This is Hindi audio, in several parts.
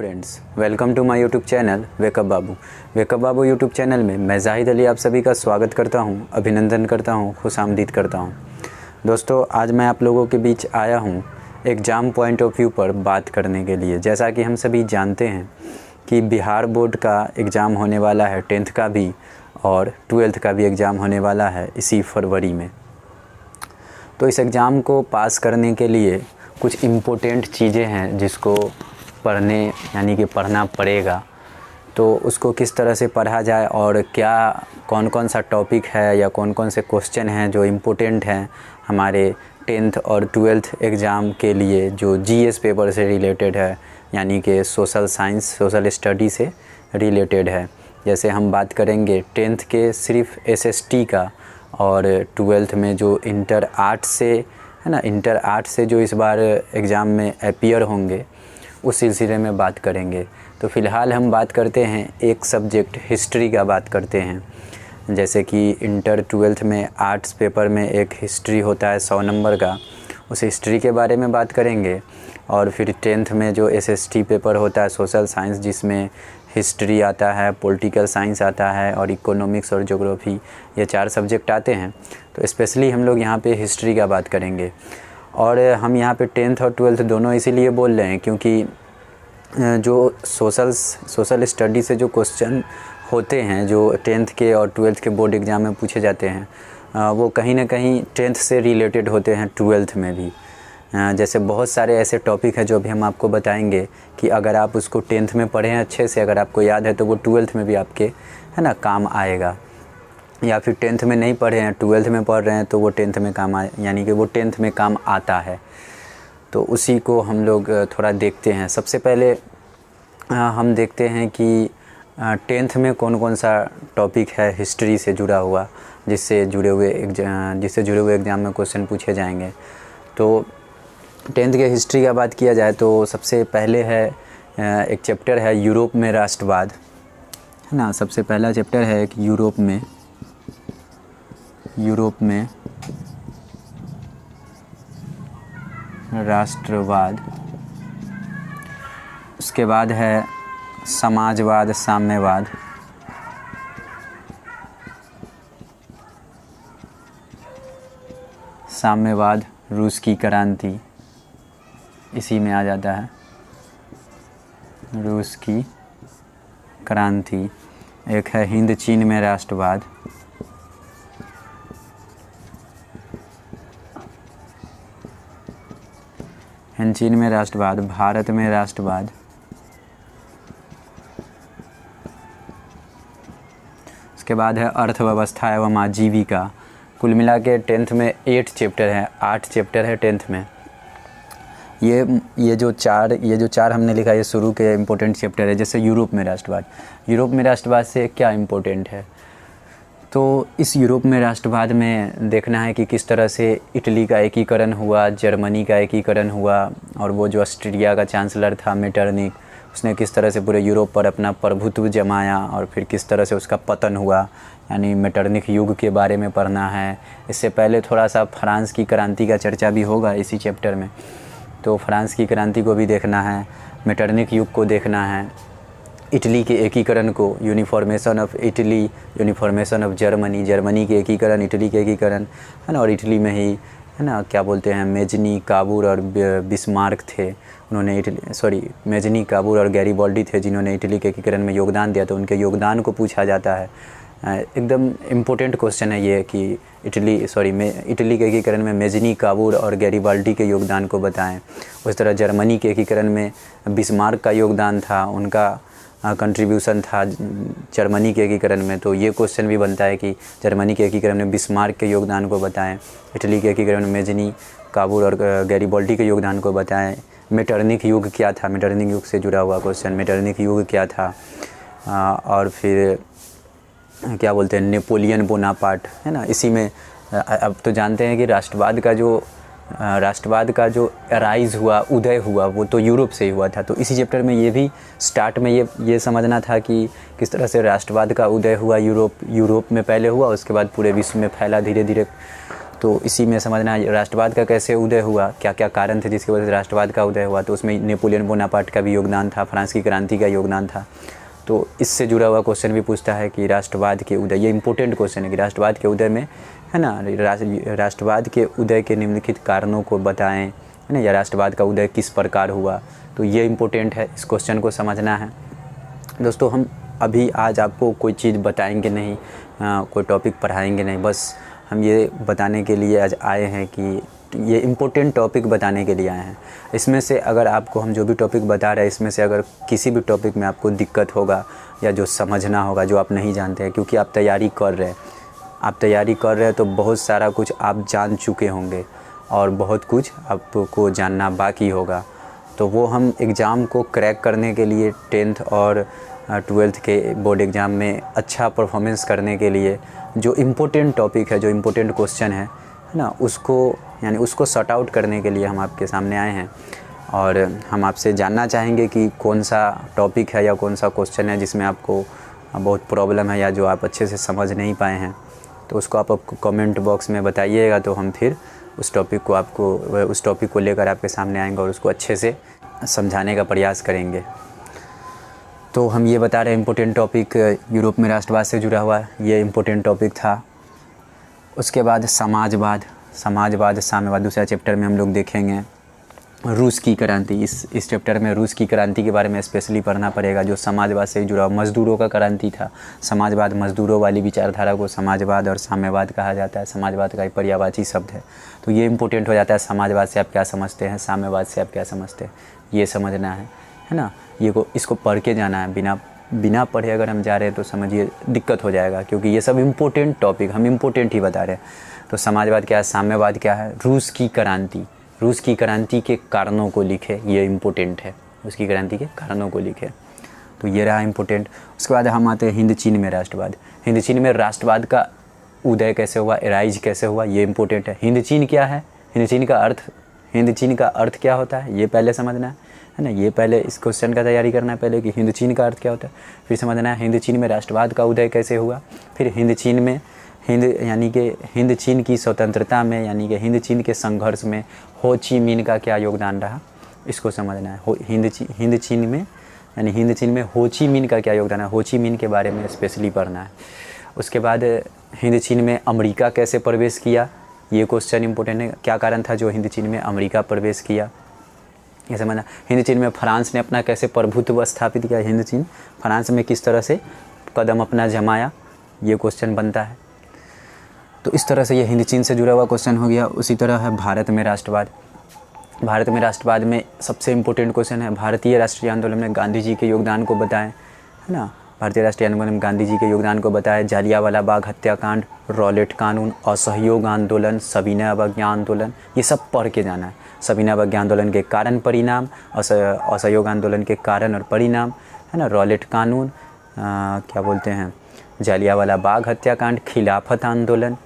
Friends, welcome to my YouTube channel wake up Babu. Wake up Babu YouTube channel में मैं जाहिद अली आप सभी का स्वागत करता हूं, अभिनंदन करता हूं, खुशामदीद करता हूं। दोस्तों, आज मैं आप लोगों के बीच आया हूं एग्ज़ाम पॉइंट ऑफ व्यू पर बात करने के लिए। जैसा कि हम सभी जानते हैं कि बिहार बोर्ड का एग्ज़ाम होने वाला है, 10th का भी और 12th का भी एग्ज़ाम होने वाला है इसी फरवरी में। तो इस एग्ज़ाम को पास करने के लिए कुछ इम्पोर्टेंट चीज़ें हैं जिसको पढ़ना पड़ेगा। तो उसको किस तरह से पढ़ा जाए और क्या कौन कौन सा टॉपिक है या कौन कौन से क्वेश्चन हैं जो इम्पोर्टेंट हैं हमारे 10th और 12th एग्ज़ाम के लिए, जो जीएस पेपर से रिलेटेड है, यानी कि सोशल साइंस, सोशल स्टडी से रिलेटेड है। जैसे हम बात करेंगे 10th के सिर्फ एसएसटी का और 12th में जो इंटर आर्ट से है ना, इंटर आर्ट से जो इस बार एग्ज़ाम में अपीयर होंगे उस सिलसिले में बात करेंगे। तो फ़िलहाल हम बात करते हैं एक सब्जेक्ट हिस्ट्री का बात करते हैं। जैसे कि इंटर 12th में आर्ट्स पेपर में एक हिस्ट्री होता है 100 नंबर का, उस हिस्ट्री के बारे में बात करेंगे। और फिर 10th में जो एसएसटी पेपर होता है सोशल साइंस, जिसमें हिस्ट्री आता है, पॉलिटिकल साइंस आता है और इकोनॉमिक्स और ज्योग्राफी, ये 4 सब्जेक्ट आते हैं। तो स्पेशली हम लोग यहाँ पे हिस्ट्री का बात करेंगे। और हम यहाँ पे 10th और 12th दोनों इसीलिए बोल रहे हैं क्योंकि जो सोशल स्टडी से जो क्वेश्चन होते हैं, जो 10th के और 12th के बोर्ड एग्ज़ाम में पूछे जाते हैं, वो कहीं ना कहीं 10th से रिलेटेड होते हैं 12th में भी। जैसे बहुत सारे ऐसे टॉपिक हैं जो अभी हम आपको बताएंगे कि अगर आप उसको 10th में पढ़ें अच्छे से, अगर आपको याद है, तो वो 12th में भी आपके है ना काम आएगा। या फिर 10th में नहीं पढ़े हैं, 12th में पढ़ रहे हैं, तो वो 10th में काम यानी कि वो 10th में काम आता है। तो उसी को हम लोग थोड़ा देखते हैं। सबसे पहले हम देखते हैं कि 10th में कौन कौन सा टॉपिक है हिस्ट्री से जुड़ा हुआ, जिससे जुड़े हुए एग्ज़ाम में क्वेश्चन पूछे जाएंगे। तो 10th के हिस्ट्री का बात किया जाए तो सबसे पहले है एक चैप्टर है यूरोप में राष्ट्रवाद, है ना। सबसे पहला चैप्टर है एक यूरोप में राष्ट्रवाद। उसके बाद है समाजवाद, साम्यवाद। साम्यवाद, रूस की क्रांति, इसी में आ जाता है रूस की क्रांति। एक है हिंद चीन में राष्ट्रवाद। हिंद चीन में राष्ट्रवाद, भारत में राष्ट्रवाद। उसके बाद है अर्थव्यवस्था एवं आजीविका। कुल मिला के 10th में 8 चैप्टर हैं, 8 चैप्टर है 10th में। ये जो चार हमने लिखा, ये शुरू के इम्पोर्टेंट चैप्टर है। जैसे यूरोप में राष्ट्रवाद से क्या इम्पोर्टेंट है, तो इस यूरोप में राष्ट्रवाद में देखना है कि किस तरह से इटली का एकीकरण हुआ, जर्मनी का एकीकरण हुआ, और वो जो ऑस्ट्रिया का चांसलर था मेटरनिक, उसने किस तरह से पूरे यूरोप पर अपना प्रभुत्व जमाया और फिर किस तरह से उसका पतन हुआ, यानी मेटरनिक युग के बारे में पढ़ना है। इससे पहले थोड़ा सा फ्रांस की क्रांति का चर्चा भी होगा इसी चैप्टर में, तो फ्रांस की क्रांति को भी देखना है, मेटरनिक युग को देखना है, इटली के एकीकरण को, uniformation of Italy, uniformation of Germany, Germany के एकीकरण, इटली के एकीकरण, है ना। और इटली में ही है ना क्या बोलते हैं, मेजनी, काबूर और बिस्मार्क थे, उन्होंने मेजनी, काबूर और गैरीबाल्डी थे जिन्होंने इटली के एकीकरण में योगदान दिया, तो उनके योगदान को पूछा जाता है। एकदम इम्पोर्टेंट क्वेश्चन है ये कि इटली के एकीकरण में मेजनी, काबूर और गैरीबाल्डी के योगदान को बताएं। उस तरह जर्मनी के एकीकरण में बिस्मार्क का योगदान था, उनका कंट्रीब्यूशन था जर्मनी के एकीकरण में। तो ये क्वेश्चन भी बनता है कि जर्मनी के एकीकरण में बिस्मार्क के योगदान को बताएं, इटली के एकीकरण में मेजनी, काबूर और गैरीबाल्डी के योगदान को बताएं। मेटरनिक युग क्या था, मेटरनिक युग से जुड़ा हुआ क्वेश्चन, मेटरनिक युग क्या था। और फिर क्या बोलते हैं, नेपोलियन बोनापार्ट, है ना। इसी में अब तो जानते हैं कि राष्ट्रवाद का जो राइज़ हुआ, उदय हुआ, वो तो यूरोप से ही हुआ था। तो इसी चैप्टर में ये भी स्टार्ट में ये समझना था कि किस तरह से राष्ट्रवाद का उदय हुआ, यूरोप में पहले हुआ, उसके बाद पूरे विश्व में फैला धीरे धीरे। तो इसी में समझना है राष्ट्रवाद का कैसे उदय हुआ, क्या क्या कारण थे जिसकी वजह से राष्ट्रवाद का उदय हुआ। तो उसमें नेपोलियन बोनापार्ट का भी योगदान था, फ्रांस की क्रांति का योगदान था। तो इससे जुड़ा हुआ क्वेश्चन भी पूछता है कि राष्ट्रवाद के उदय, ये इंपॉर्टेंट क्वेश्चन है कि राष्ट्रवाद के उदय में, है ना, राष्ट्रवाद के उदय के निम्नलिखित कारणों को बताएं, है ना, या राष्ट्रवाद का उदय किस प्रकार हुआ। तो ये इम्पोर्टेंट है, इस क्वेश्चन को समझना है। दोस्तों हम अभी आज आपको कोई चीज़ बताएंगे नहीं, कोई टॉपिक पढ़ाएंगे नहीं, बस हम ये बताने के लिए आज आए हैं कि ये इम्पोर्टेंट टॉपिक बताने के लिए आए हैं। इसमें से अगर आपको हम जो भी टॉपिक बता रहे हैं, इसमें से अगर किसी भी टॉपिक में आपको दिक्कत होगा या जो समझना होगा, जो आप नहीं जानते हैं, क्योंकि आप तैयारी कर रहे हैं तो बहुत सारा कुछ आप जान चुके होंगे और बहुत कुछ आपको जानना बाकी होगा। तो वो हम एग्ज़ाम को क्रैक करने के लिए 10th और 12th के बोर्ड एग्ज़ाम में अच्छा परफॉर्मेंस करने के लिए जो इम्पोर्टेंट टॉपिक है, जो इम्पोर्टेंट क्वेश्चन है ना, उसको सॉर्ट आउट करने के लिए हम आपके सामने आए हैं। और हम आपसे जानना चाहेंगे कि कौन सा टॉपिक है या कौन सा क्वेश्चन है जिसमें आपको बहुत प्रॉब्लम है या जो आप अच्छे से समझ नहीं पाए हैं। तो उसको आप कमेंट बॉक्स में बताइएगा, तो हम फिर उस टॉपिक को लेकर आपके सामने आएंगे और उसको अच्छे से समझाने का प्रयास करेंगे। तो हम ये बता रहे हैं इम्पोर्टेंट टॉपिक यूरोप में राष्ट्रवाद से जुड़ा हुआ, ये इम्पोर्टेंट टॉपिक था। उसके बाद समाजवाद, साम्यवाद दूसरा चैप्टर में हम लोग देखेंगे। रूस की क्रांति, इस चैप्टर में रूस की क्रांति के बारे में स्पेशली पढ़ना पड़ेगा, जो समाजवाद से जुड़ा हुआ मज़दूरों का क्रांति था। समाजवाद, मज़दूरों वाली विचारधारा को समाजवाद और साम्यवाद कहा जाता है। समाजवाद का एक पर्यायवाची शब्द है। तो ये इम्पोर्टेंट हो जाता है, समाजवाद से आप क्या समझते हैं, साम्यवाद से आप क्या समझते हैं, ये समझना है ना। इसको पढ़ के जाना है, बिना पढ़े अगर हम जा रहे हैं तो समझिए दिक्कत हो जाएगा, क्योंकि ये सब इम्पोर्टेंट टॉपिक, हम इम्पोर्टेंट ही बता रहे हैं। तो समाजवाद क्या है, साम्यवाद क्या है, रूस की क्रांति के कारणों को लिखे, ये इम्पोर्टेंट है, रूस की क्रांति के कारणों को लिखे। तो ये रहा इम्पोर्टेंट। उसके बाद हम आते हैं हिंद चीन में राष्ट्रवाद। हिंद चीन में राष्ट्रवाद का उदय कैसे हुआ, एराइज कैसे हुआ, ये इम्पोर्टेंट है। हिंद चीन क्या है, हिंद चीन का अर्थ क्या होता है, ये पहले समझना है ना। ये पहले इस क्वेश्चन का तैयारी करना है पहले कि हिंद चीन का अर्थ क्या होता है, फिर समझना है हिंद चीन में राष्ट्रवाद का उदय कैसे हुआ, फिर हिंद चीन की स्वतंत्रता में, यानी कि हिंद चीन के संघर्ष में हो ची मिन का क्या योगदान रहा, इसको समझना है। हिंद चीन में हो ची मिन का क्या योगदान है, हो ची मिन के बारे में स्पेशली पढ़ना है। उसके बाद हिंद चीन में अमेरिका कैसे प्रवेश किया, ये क्वेश्चन इंपॉर्टेंट है। क्या कारण था जो हिंद चीन में अमेरिका प्रवेश किया, ये समझना। हिंद चीन में फ्रांस ने अपना कैसे प्रभुत्व स्थापित किया, हिंद चीन फ्रांस में किस तरह से कदम अपना जमाया, ये क्वेश्चन बनता है। तो इस तरह से ये हिंद चीन से जुड़ा हुआ क्वेश्चन हो गया। उसी तरह है भारत में राष्ट्रवाद में सबसे इम्पोर्टेंट क्वेश्चन है, भारतीय राष्ट्रीय आंदोलन में गांधी जी के योगदान को बताएं, है ना। भारतीय राष्ट्रीय आंदोलन में गांधी जी के योगदान को बताएं। जालियांवाला बाग हत्याकांड, रॉलेट कानून, असहयोग आंदोलन, सविनय अवज्ञा आंदोलन, ये सब पढ़ के जाना है। सविनय अवज्ञा आंदोलन के कारण परिणाम, असहयोग आंदोलन के कारण और परिणाम, है ना। रॉलेट कानून, क्या बोलते हैं, जालियांवाला बाग हत्याकांड, खिलाफत आंदोलन,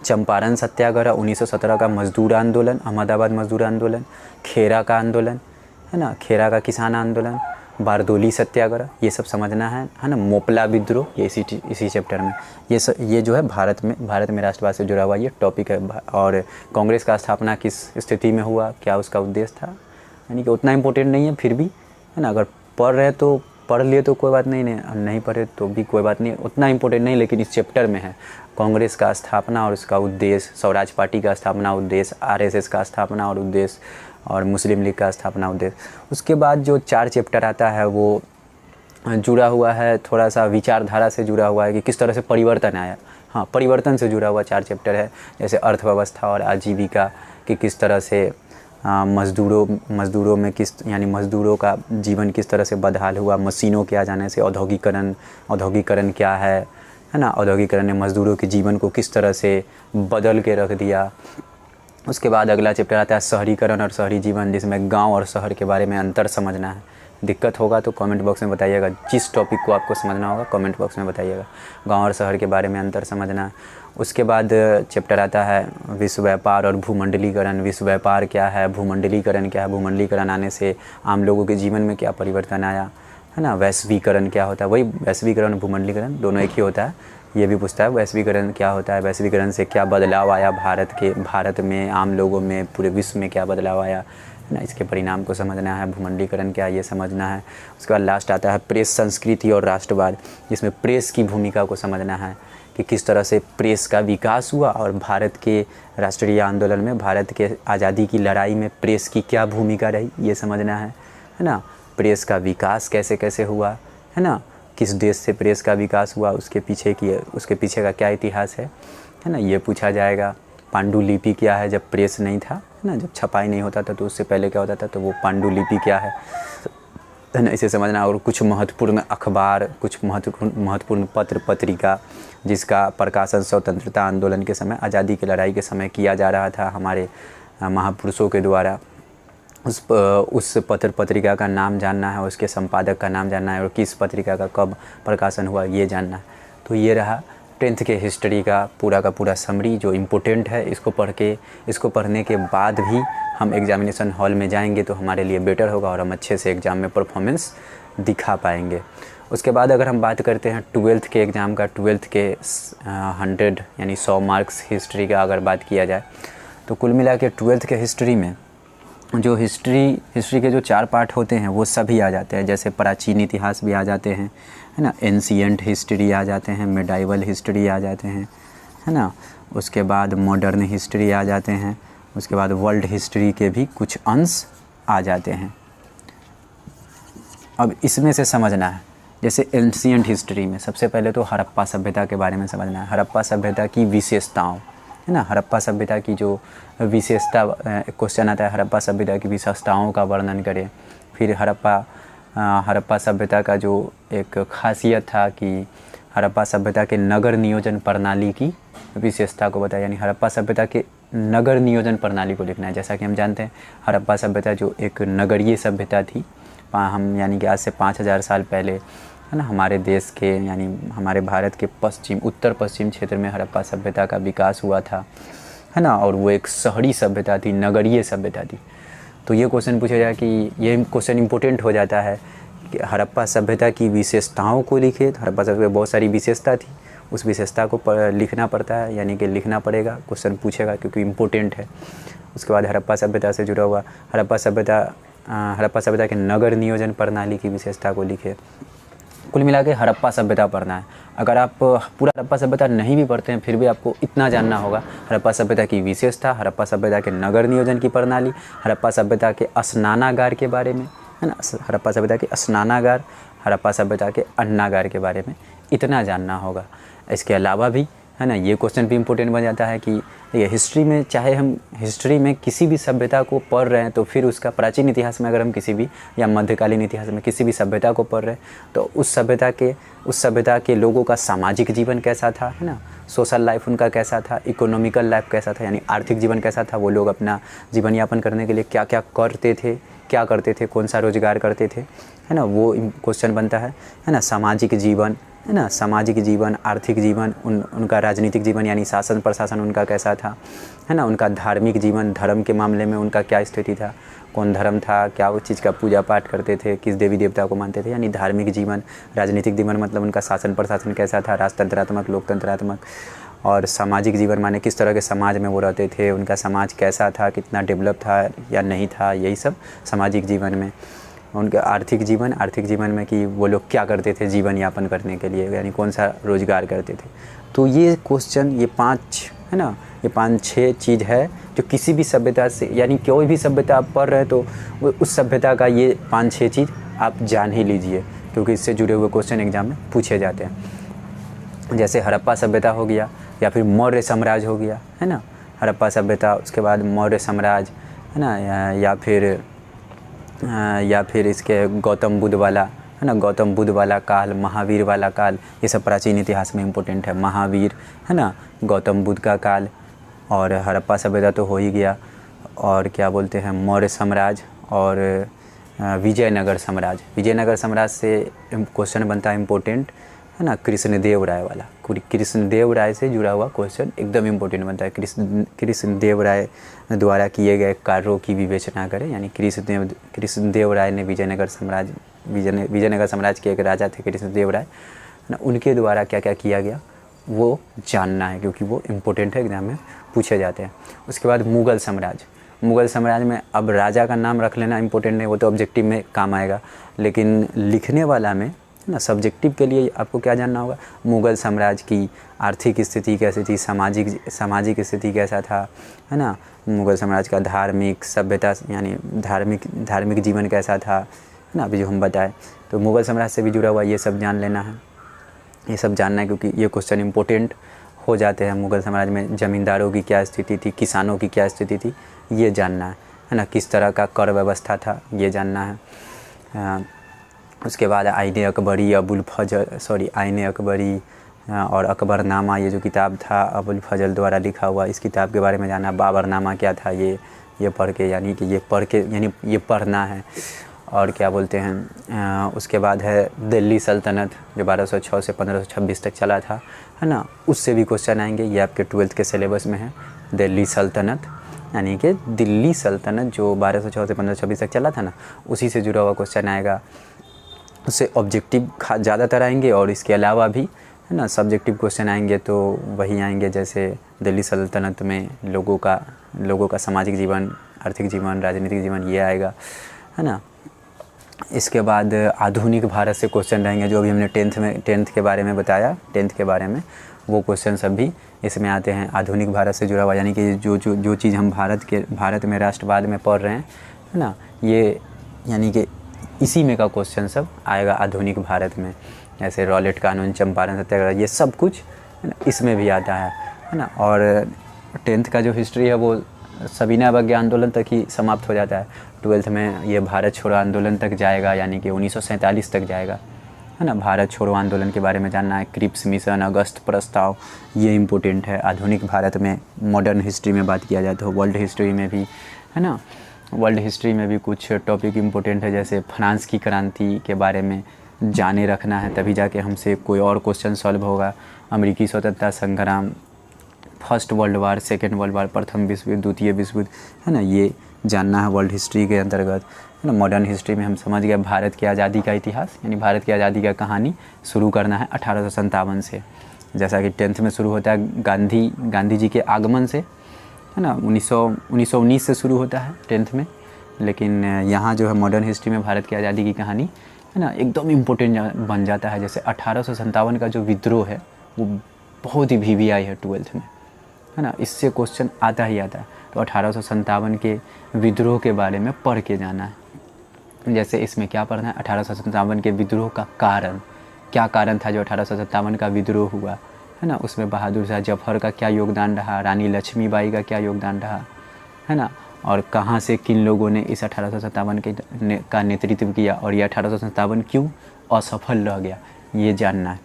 चंपारण सत्याग्रह, 1917 का मजदूर आंदोलन, अहमदाबाद मजदूर आंदोलन, खेरा का आंदोलन, है ना, खेरा का किसान आंदोलन, बारदोली सत्याग्रह, ये सब समझना है ना। मोपला विद्रोह, ये इसी चैप्टर में, ये जो है भारत में राष्ट्रवाद से जुड़ा हुआ ये टॉपिक है। और कांग्रेस का स्थापना किस स्थिति में हुआ, क्या उसका उद्देश्य था, यानी कि उतना इम्पोर्टेंट नहीं है, फिर भी, है ना। अगर पढ़ रहे तो पढ़ लिए तो कोई बात नहीं पढ़े तो भी कोई बात नहीं, उतना इम्पोर्टेंट नहीं, लेकिन इस चैप्टर में है। कांग्रेस का स्थापना और उसका उद्देश्य, स्वराज पार्टी का स्थापना उद्देश्य, आरएसएस का स्थापना और उद्देश्य, और मुस्लिम लीग का स्थापना उद्देश्य। उसके बाद जो 4 चैप्टर आता है वो जुड़ा हुआ है, थोड़ा सा विचारधारा से जुड़ा हुआ है कि किस तरह से परिवर्तन आया। हाँ, परिवर्तन से जुड़ा हुआ 4 चैप्टर है, जैसे अर्थव्यवस्था और आजीविका कि किस तरह से मज़दूरों में यानी मज़दूरों का जीवन किस तरह से बदहाल हुआ, मशीनों के आ जाने से, औद्योगिकरण क्या है ना। औद्योगिकरण ने मज़दूरों के जीवन को किस तरह से बदल के रख दिया। उसके बाद अगला चैप्टर आता है शहरीकरण और शहरी जीवन, जिसमें गांव और शहर के बारे में अंतर समझना है। दिक्कत होगा तो कमेंट बॉक्स में बताइएगा, जिस टॉपिक को आपको समझना होगा कमेंट बॉक्स में बताइएगा। गांव और शहर के बारे में अंतर समझना है। उसके बाद चैप्टर आता है विश्व व्यापार और भूमंडलीकरण। विश्व व्यापार क्या है, भूमंडलीकरण क्या है, भूमंडलीकरण आने से आम लोगों के जीवन में क्या परिवर्तन आया, है ना। वैश्वीकरण क्या होता है, वही वैश्वीकरण भूमंडलीकरण दोनों एक ही होता है। ये भी पूछता है वैश्वीकरण क्या होता है, वैश्वीकरण से क्या बदलाव आया भारत में, आम लोगों में, पूरे विश्व में क्या बदलाव आया, है ना। इसके परिणाम को समझना है। भूमंडलीकरण क्या है ये समझना है। उसके बाद लास्ट आता है प्रेस संस्कृति और राष्ट्रवाद, जिसमें प्रेस की भूमिका को समझना है कि किस तरह से प्रेस का विकास हुआ और भारत के राष्ट्रीय आंदोलन में, भारत के आज़ादी की लड़ाई में प्रेस की क्या भूमिका रही, ये समझना है ना। प्रेस का विकास कैसे कैसे हुआ, है ना। किस देश से प्रेस का विकास हुआ, उसके पीछे का क्या इतिहास है ना, ये पूछा जाएगा। पांडुलिपि क्या है, जब प्रेस नहीं था, है ना, जब छपाई नहीं होता था तो उससे पहले क्या होता था, तो वो पांडुलिपि क्या है ना, इसे समझना। और कुछ महत्वपूर्ण अखबार, कुछ महत्वपूर्ण पत्र पत्रिका जिसका प्रकाशन स्वतंत्रता आंदोलन के समय, आज़ादी की लड़ाई के समय किया जा रहा था हमारे महापुरुषों के द्वारा, उस पत्र पत्रिका का नाम जानना है, उसके संपादक का नाम जानना है, और किस पत्रिका का कब प्रकाशन हुआ ये जानना है। तो ये रहा 10th के हिस्ट्री का पूरा समरी जो इम्पोर्टेंट है। इसको पढ़ने के बाद भी हम एग्जामिनेशन हॉल में जाएंगे तो हमारे लिए बेटर होगा और हम अच्छे से एग्ज़ाम में परफॉर्मेंस दिखा पाएंगे। उसके बाद अगर हम बात करते हैं 12th के एग्ज़ाम का, 12th के 100 यानी 100 मार्क्स हिस्ट्री का अगर बात किया जाए तो कुल मिला के 12th के हिस्ट्री में जो हिस्ट्री के जो 4 पार्ट होते हैं वो सभी आ जाते हैं। जैसे प्राचीन इतिहास भी आ जाते हैं, है ना, एंशिएंट हिस्ट्री आ जाते हैं, मिडाइवल हिस्ट्री आ जाते हैं, है ना। उसके बाद मॉडर्न हिस्ट्री आ जाते हैं। उसके बाद वर्ल्ड हिस्ट्री के भी कुछ अंश आ जाते हैं। अब इसमें से समझना है, जैसे एंशिएंट हिस्ट्री में सबसे पहले तो हड़प्पा सभ्यता के बारे में समझना है। हड़प्पा सभ्यता की विशेषताओं, है ना, हड़प्पा सभ्यता की जो विशेषता, क्वेश्चन आता है हड़प्पा सभ्यता की विशेषताओं का वर्णन करें। फिर हड़प्पा सभ्यता का जो एक खासियत था कि हड़प्पा सभ्यता के नगर नियोजन प्रणाली की विशेषता को बताया, यानी हड़प्पा सभ्यता के नगर नियोजन प्रणाली को लिखना है। जैसा कि हम जानते हैं हड़प्पा सभ्यता जो एक नगरीय सभ्यता थी, हम यानी कि आज से 5000 साल पहले, है ना, हमारे देश के यानी हमारे भारत के उत्तर पश्चिम क्षेत्र में हड़प्पा सभ्यता का विकास हुआ था, है ना। और वो एक शहरी सभ्यता थी, नगरीय सभ्यता थी। तो ये क्वेश्चन पूछा जाए कि ये क्वेश्चन इंपॉर्टेंट हो जाता है कि हड़प्पा सभ्यता की विशेषताओं को लिखे। तो हड़प्पा सभ्यता में बहुत सारी विशेषता थी, उस विशेषता को लिखना पड़ता है, यानी कि लिखना पड़ेगा, क्वेश्चन पूछेगा क्योंकि इम्पोर्टेंट है। उसके बाद हड़प्पा सभ्यता से जुड़ा हुआ हड़प्पा सभ्यता के नगर नियोजन प्रणाली की विशेषता को लिखे। कुल मिला के हड़प्पा सभ्यता पढ़ना है। अगर आप पूरा हड़प्पा सभ्यता नहीं भी पढ़ते हैं फिर भी आपको इतना जानना होगा, हड़प्पा सभ्यता की विशेषता, हड़प्पा सभ्यता के नगर नियोजन की प्रणाली, हड़प्पा सभ्यता के स्नानागार के बारे में, है ना, हड़प्पा सभ्यता के स्नानागार, हड़प्पा सभ्यता के अन्नागार के बारे में इतना जानना होगा। इसके अलावा भी, है ना, ये क्वेश्चन भी इम्पोर्टेंट बन जाता है कि ये हिस्ट्री में, चाहे हम हिस्ट्री में किसी भी सभ्यता को पढ़ रहे हैं तो फिर उसका प्राचीन इतिहास में अगर हम किसी भी या मध्यकालीन इतिहास में किसी भी सभ्यता को पढ़ रहे हैं तो उस सभ्यता के लोगों का सामाजिक जीवन कैसा था, है ना, सोशल लाइफ उनका कैसा था, इकोनॉमिकल लाइफ कैसा था, यानी आर्थिक जीवन कैसा था, वो लोग अपना जीवन यापन करने के लिए क्या क्या करते थे, कौन सा रोजगार करते थे, है ना, वो क्वेश्चन बनता है ना। सामाजिक जीवन, है ना, सामाजिक जीवन, आर्थिक जीवन, उनका राजनीतिक जीवन यानी शासन प्रशासन उनका कैसा था, है ना, उनका धार्मिक जीवन, धर्म के मामले में उनका क्या स्थिति था, कौन धर्म था, क्या उस चीज़ का पूजा पाठ करते थे, किस देवी देवता को मानते थे, यानी धार्मिक जीवन। राजनीतिक जीवन मतलब उनका शासन प्रशासन कैसा था, राजतंत्रात्मक, लोकतंत्रात्मक। और सामाजिक जीवन माने किस तरह के समाज में वो रहते थे, उनका समाज कैसा था, कितना डेवलप था या नहीं था, यही सब सामाजिक जीवन में। उनका आर्थिक जीवन में कि वो लोग क्या करते थे जीवन यापन करने के लिए, यानी कौन सा रोजगार करते थे। तो ये क्वेश्चन, ये 5, है ना, ये 5-6 चीज़ है जो किसी भी सभ्यता से, यानी कोई भी सभ्यता आप पढ़ रहे हैं तो उस सभ्यता का ये 5-6 चीज़ आप जान ही लीजिए, क्योंकि इससे जुड़े हुए क्वेश्चन एग्जाम में पूछे जाते हैं। जैसे हड़प्पा सभ्यता हो गया या फिर मौर्य साम्राज्य हो गया, है ना, हड़प्पा सभ्यता, उसके बाद मौर्य साम्राज्य, है ना, या फिर इसके गौतम बुद्ध वाला, है ना, गौतम बुद्ध वाला काल, महावीर वाला काल, ये सब प्राचीन इतिहास में इम्पोर्टेंट है। महावीर, है ना, गौतम बुद्ध का काल, और हड़प्पा सभ्यता तो हो ही गया, और क्या बोलते हैं मौर्य साम्राज्य और विजयनगर साम्राज्य से क्वेश्चन बनता है इम्पोर्टेंट, है ना, कृष्णदेव राय वाला, कृष्णदेव राय से जुड़ा हुआ क्वेश्चन एकदम इम्पोर्टेंट बनता है। कृष्णदेव राय द्वारा किए गए कार्यों की विवेचना करें, यानी कृष्णदेव राय ने विजयनगर साम्राज्य विजयनगर साम्राज्य के एक राजा थे कृष्णदेव राय ना, उनके द्वारा क्या क्या किया गया वो जानना है, क्योंकि वो इम्पोर्टेंट है, एग्जाम में पूछे जाते हैं। उसके बाद मुग़ल साम्राज्य। मुग़ल साम्राज्य में अब राजा का नाम रख लेना इम्पोर्टेंट नहीं, वो तो ऑब्जेक्टिव में काम आएगा, लेकिन लिखने वाला में ना सब्जेक्टिव के लिए आपको क्या जानना होगा, मुग़ल साम्राज्य की आर्थिक स्थिति कैसी थी, सामाजिक स्थिति कैसा था, है ना, मुग़ल साम्राज्य का धार्मिक सभ्यता यानी धार्मिक जीवन कैसा था, है ना, अभी जो हम बताए। तो मुग़ल साम्राज्य से भी जुड़ा हुआ ये सब जान लेना है, ये सब जानना है, क्योंकि ये क्वेश्चन इंपॉर्टेंट हो जाते हैं। मुग़ल साम्राज्य में ज़मींदारों की क्या स्थिति थी, किसानों की क्या स्थिति थी, ये जानना है ना, किस तरह का कर व्यवस्था था, ये जानना है। उसके बाद आईने अकबरी आईने अकबरी और अकबरनामा, ये जो किताब था अबुल फजल द्वारा लिखा हुआ, इस किताब के बारे में जानना। बाबरनामा क्या था, ये पढ़ के यानी कि ये पढ़ना है। और क्या बोलते हैं, उसके बाद है दिल्ली सल्तनत जो 1206 से 1526 तक चला था, है ना, उससे भी क्वेश्चन आएंगे। ये आपके 12th के सिलेबस में है, दिल्ली सल्तनत यानी कि दिल्ली सल्तनत जो 1206 से 1526 तक चला था ना, उसी से जुड़ा हुआ क्वेश्चन आएगा। उससे ऑब्जेक्टिव ज़्यादातर आएंगे और इसके अलावा भी, है ना, सब्जेक्टिव क्वेश्चन आएंगे तो वही आएंगे, जैसे दिल्ली सल्तनत में लोगों का सामाजिक जीवन, आर्थिक जीवन, राजनीतिक जीवन, ये आएगा, है ना। इसके बाद आधुनिक भारत से क्वेश्चन रहेंगे, जो अभी हमने 10th के बारे में बताया, 10th के बारे में, वो क्वेश्चन सब भी इसमें आते हैं। आधुनिक भारत से जुड़ा हुआ यानी कि जो चीज़ हम भारत में राष्ट्रवाद में पढ़ रहे हैं, है ना, ये यानी कि इसी में का क्वेश्चन सब आएगा आधुनिक भारत में। जैसे रॉलेट कानून, चंपारण सत्याग्रह, ये सब कुछ है ना इसमें भी आता है ना। और 10th का जो हिस्ट्री है वो सविनय अवज्ञा आंदोलन तक ही समाप्त हो जाता है। 12th में ये भारत छोड़ो आंदोलन तक जाएगा, यानी कि 1947 तक जाएगा, है ना। भारत छोड़ो आंदोलन के बारे में जानना है, क्रिप्स मिशन, अगस्त प्रस्ताव, ये इम्पोर्टेंट है। आधुनिक भारत में मॉडर्न हिस्ट्री में बात किया जाए तो वर्ल्ड हिस्ट्री में भी, है ना, वर्ल्ड हिस्ट्री में भी कुछ टॉपिक इम्पोर्टेंट है, जैसे फ्रांस की क्रांति के बारे में जाने रखना है, तभी जाके हमसे कोई और क्वेश्चन सॉल्व होगा। अमेरिकी स्वतंत्रता संग्राम, first world war, second world war, प्रथम विश्व युद्ध, द्वितीय विश्व युद्ध, है ना, ये जानना है वर्ल्ड हिस्ट्री के अंतर्गत, है ना। मॉडर्न हिस्ट्री में हम समझ गए भारत की आज़ादी का इतिहास, यानी भारत की आज़ादी का कहानी शुरू करना है 1857 से, जैसा कि 10th में शुरू होता है गांधी जी के आगमन से, है ना। 1919 से शुरू होता है 10th में, लेकिन यहाँ जो है मॉडर्न हिस्ट्री में भारत की आज़ादी की कहानी, है ना, एकदम इम्पोर्टेंट बन जाता है। जैसे 1857 का जो विद्रोह है वो बहुत ही VVI है 12th में, है ना, इससे क्वेश्चन आता ही आता है। तो 1857 के विद्रोह के बारे में पढ़ के जाना है। जैसे इसमें क्या पढ़ना है, 1857 के विद्रोह का कारण, क्या कारण था जो 1857 का विद्रोह हुआ, है ना, उसमें बहादुर शाह जफर का क्या योगदान रहा, रानी लक्ष्मीबाई का क्या योगदान रहा, है ना, और कहाँ से किन लोगों ने इस 1857 का नेतृत्व किया, और ये 1857 क्यों असफल रह गया, ये जानना है।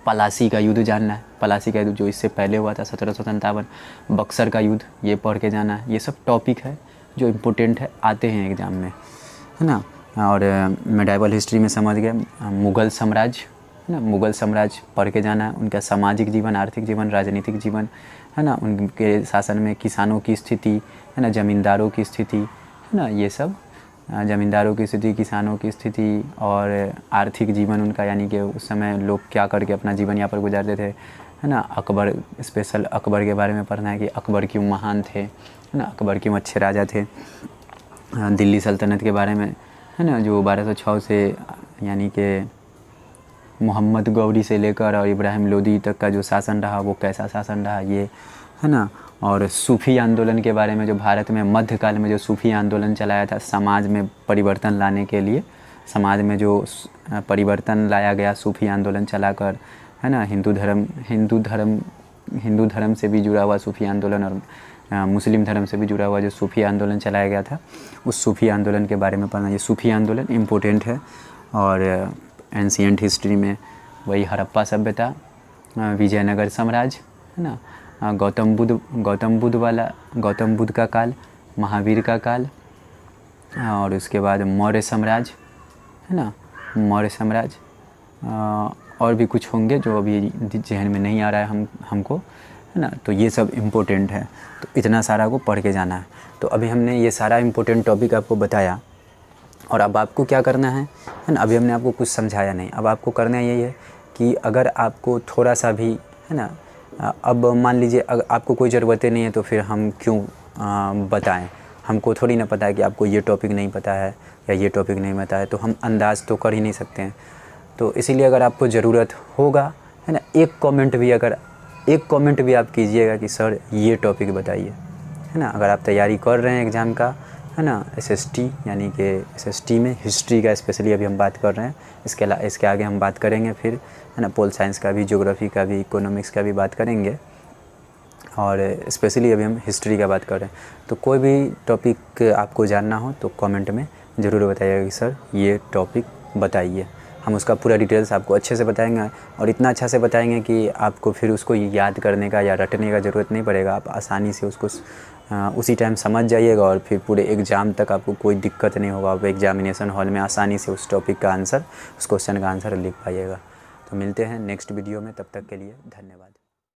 पलासी का युद्ध जानना है, पलासी का युद्ध जो इससे पहले हुआ था 1757, बक्सर का युद्ध, ये पढ़ के जाना है। ये सब टॉपिक है जो इम्पोर्टेंट है, आते हैं एग्ज़ाम में, है ना। और मेडाइवल हिस्ट्री में समझ गए मुग़ल साम्राज्य, है ना, मुग़ल साम्राज्य पढ़ के जाना है, उनका सामाजिक जीवन, आर्थिक जीवन, राजनीतिक जीवन, है ना, उनके शासन में किसानों की स्थिति, है ना, ज़मींदारों की स्थिति, है ना, ये सब ज़मींदारों की स्थिति, किसानों की स्थिति और आर्थिक जीवन उनका, यानी कि उस समय लोग क्या करके अपना जीवन यापन गुजारते थे, है ना। अकबर, स्पेशल अकबर के बारे में पढ़ना है कि अकबर क्यों महान थे, है ना, अकबर क्यों अच्छे राजा थे। दिल्ली सल्तनत के बारे में, है ना, जो 1206 से यानी कि मोहम्मद गौरी से लेकर और इब्राहिम लोदी तक का जो शासन रहा वो कैसा शासन रहा, ये, है ना। और सूफ़ी आंदोलन के बारे में, जो भारत में मध्यकाल में जो सूफ़ी आंदोलन चलाया था समाज में परिवर्तन लाने के लिए, समाज में जो परिवर्तन लाया गया सूफ़ी आंदोलन चलाकर, है ना। हिंदू धर्म से भी जुड़ा हुआ सूफ़ी आंदोलन और मुस्लिम धर्म से भी जुड़ा हुआ जो सूफ़ी आंदोलन चलाया गया था, उस सूफ़ी आंदोलन के बारे में पढ़ना। ये सूफ़ी आंदोलन इम्पोर्टेंट है। और एंशिएंट हिस्ट्री में वही हड़प्पा सभ्यता, विजयनगर साम्राज्य, है ना, गौतम बुद्ध का काल, महावीर का काल, और उसके बाद मौर्य साम्राज्य, है ना, मौर्य साम्राज्य, और भी कुछ होंगे जो अभी जहन में नहीं आ रहा है हमको, है ना। तो ये सब इम्पोर्टेंट है, तो इतना सारा को पढ़ के जाना है। तो अभी हमने ये सारा इम्पोर्टेंट टॉपिक आपको बताया, और अब आपको क्या करना है ना, अभी हमने आपको कुछ समझाया नहीं, अब आपको करना यही है कि अगर आपको थोड़ा सा भी है ना, अब मान लीजिए अगर आपको कोई ज़रूरतें नहीं है तो फिर हम क्यों बताएं, हमको थोड़ी ना पता है कि आपको ये टॉपिक नहीं पता है या ये टॉपिक नहीं पता है, तो हम अंदाज़ तो कर ही नहीं सकते हैं। तो इसीलिए अगर आपको ज़रूरत होगा है ना, एक कमेंट भी आप कीजिएगा कि सर ये टॉपिक बताइए, है ना। अगर आप तैयारी कर रहे हैं एग्ज़ाम का, है ना, SST यानी कि SST में हिस्ट्री का स्पेशली अभी हम बात कर रहे हैं, इसके आगे हम बात करेंगे फिर, है ना, पोल साइंस का भी, ज्योग्राफी का भी, इकोनॉमिक्स का भी बात करेंगे, और स्पेशली अभी हम हिस्ट्री का बात कर रहे हैं। तो कोई भी टॉपिक आपको जानना हो तो कमेंट में ज़रूर बताइएगा कि सर ये टॉपिक बताइए, हम उसका पूरा डिटेल्स आपको अच्छे से बताएंगे, और इतना अच्छा से बताएंगे कि आपको फिर उसको याद करने का या रटने का ज़रूरत नहीं पड़ेगा, आप आसानी से उसको उसी टाइम समझ जाइएगा, और फिर पूरे एग्ज़ाम तक आपको कोई दिक्कत नहीं होगा, आप एग्जामिनेशन हॉल में आसानी से उस टॉपिक का आंसर, उस क्वेश्चन का आंसर लिख पाइएगा। तो मिलते हैं नेक्स्ट वीडियो में, तब तक के लिए धन्यवाद।